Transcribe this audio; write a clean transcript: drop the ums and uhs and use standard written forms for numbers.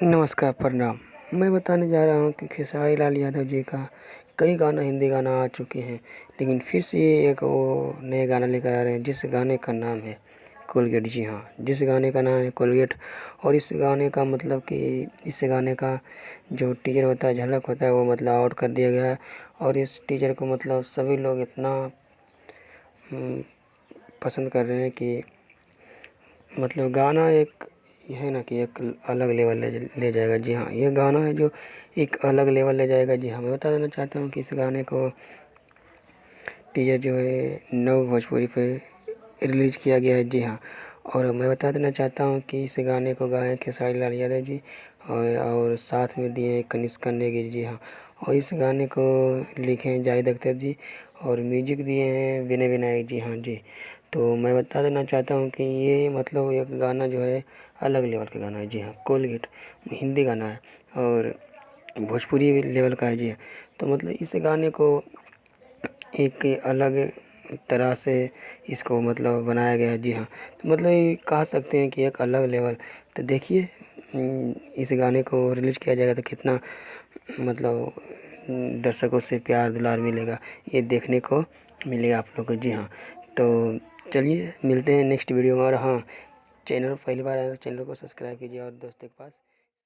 नमस्कार, प्रणाम। मैं बताने जा रहा हूँ कि खेसारी लाल यादव जी का कई गाना हिंदी गाना आ चुके हैं, लेकिन फिर से ये एक वो नए गाना लेकर आ रहे हैं जिस गाने का नाम है कोलगेट। जी हाँ, जिस गाने का नाम है कोलगेट। और इस गाने का मतलब कि इस गाने का जो टीजर होता है, झलक होता है, वो मतलब आउट कर दिया गया है। और इस टीजर को मतलब सभी लोग इतना पसंद कर रहे हैं कि मतलब गाना एक ये है ना कि एक अलग लेवल ले जाएगा। जी हाँ, ये गाना है जो एक अलग लेवल ले जाएगा। जी हाँ, मैं बता देना चाहता हूँ कि इस गाने को टीजर जो है नव भोजपुरी पे रिलीज किया गया है। जी हाँ, और मैं बता देना चाहता हूँ कि इस गाने को गाए खेसारी लाल यादव जी और साथ में दिए हैं कनिष्क नेगी। जी हाँ, और इस गाने को लिखे हैं जाहिद अख्तर जी और म्यूजिक दिए हैं विनय विनायक जी। हाँ जी, तो मैं बता देना चाहता हूँ कि ये मतलब एक गाना जो है अलग लेवल का गाना है। जी हाँ, कोलगेट हिंदी गाना है और भोजपुरी लेवल का है। जी हाँ, तो मतलब इस गाने को एक अलग तरह से इसको मतलब बनाया गया है। जी हाँ, तो मतलब ये कह सकते हैं कि एक अलग लेवल। तो देखिए इस गाने को रिलीज किया जाएगा तो कितना मतलब दर्शकों से प्यार दुलार मिलेगा, ये देखने को मिलेगा आप लोग को। जी हाँ, तो चलिए मिलते हैं नेक्स्ट वीडियो में। और हाँ, चैनल पहली बार आए तो चैनल को सब्सक्राइब कीजिए और दोस्तों के पास